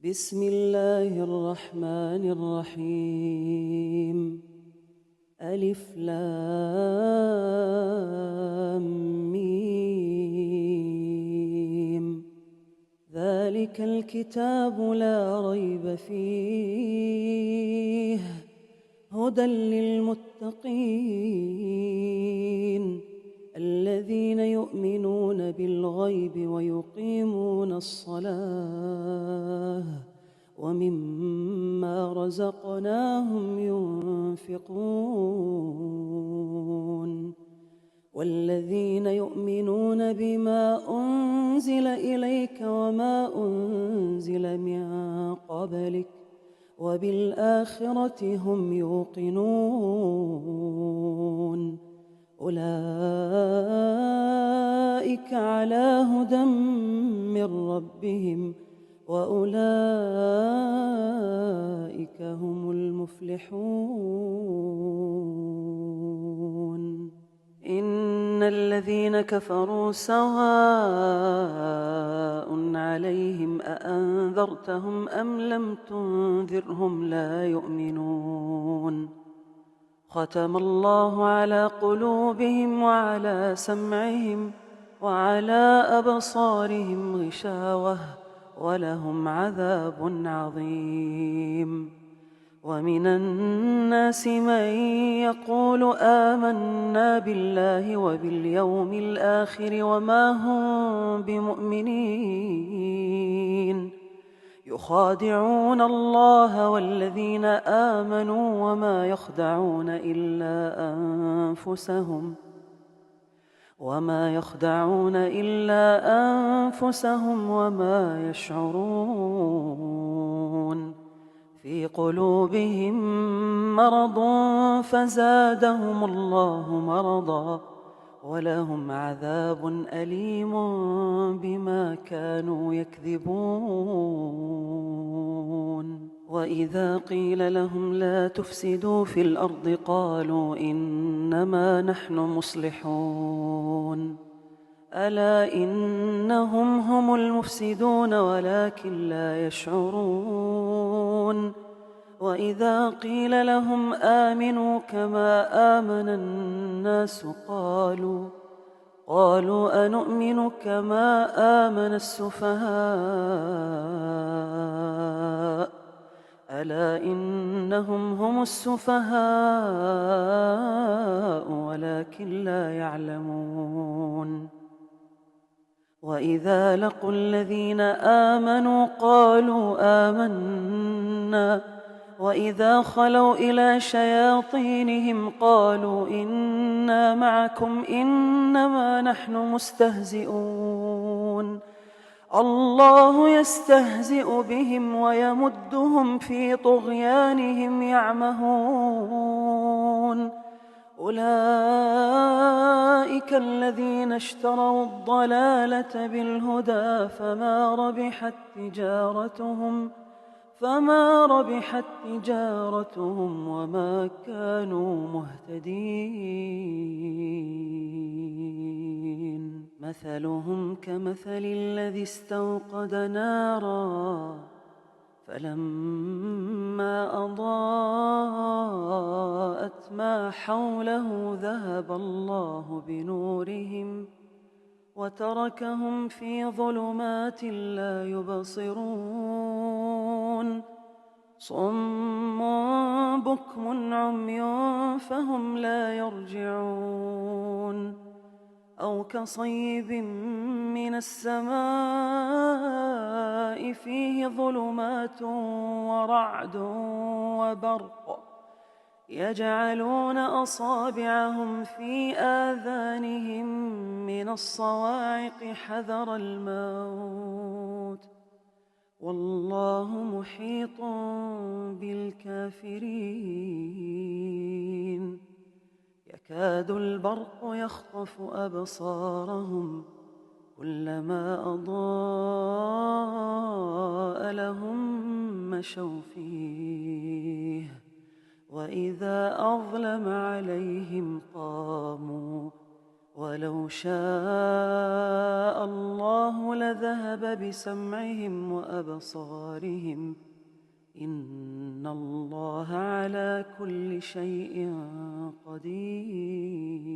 بسم الله الرحمن الرحيم. ألف لام ميم. ذلك الكتاب لا ريب فيه هدى للمتقين الذين يؤمنون بالغيب ويقيمون الصلاة ومما رزقناهم ينفقون والذين يؤمنون بما أنزل إليك وما أنزل من قبلك وبالآخرة هم يوقنون أولئك على هدى من ربهم وأولئك هم المفلحون. إن الذين كفروا سواء عليهم أأنذرتهم أم لم تنذرهم لا يؤمنون. ختم الله على قلوبهم وعلى سمعهم وعلى أبصارهم غشاوة ولهم عذاب عظيم. ومن الناس من يقول آمنا بالله وباليوم الآخر وما هم بمؤمنين يخادعون الله والذين آمنوا وما يخدعون إلا أنفسهم وما يشعرون. في قلوبهم مرض فزادهم الله مرضا ولهم عذاب أليم بما كانوا يكذبون. وإذا قيل لهم لا تفسدوا في الأرض قالوا إنما نحن مصلحون. ألا إنهم هم المفسدون ولكن لا يشعرون. وإذا قيل لهم آمنوا كما آمن الناس قالوا أنؤمن كما آمن السفهاء. ألا إنهم هم السفهاء ولكن لا يعلمون. وإذا لقوا الذين آمنوا قالوا آمنا وإذا خلوا إلى شياطينهم قالوا إنا معكم إنما نحن مستهزئون. الله يستهزئ بهم ويمدهم في طغيانهم يعمهون. أولئك الذين اشتروا الضلالة بالهدى فما ربحت تجارتهم وما كانوا مهتدين. مثلهم كمثل الذي استوقد نارا فلما أضاءت ما حوله ذهب الله بنورهم وتركهم في ظلمات لا يبصرون. صم بكم عمي فهم لا يرجعون. أو كصيب من السماء فيه ظلمات ورعد وبرق يجعلون أصابعهم في آذانهم من الصواعق حذر الموت والله محيط بالكافرين. يكاد البرق يخطف أبصارهم كلما أضاء لهم مشوا فيه وإذا أظلم عليهم قاموا ولو شاء الله لذهب بسمعهم وأبصارهم إن الله على كل شيء قدير.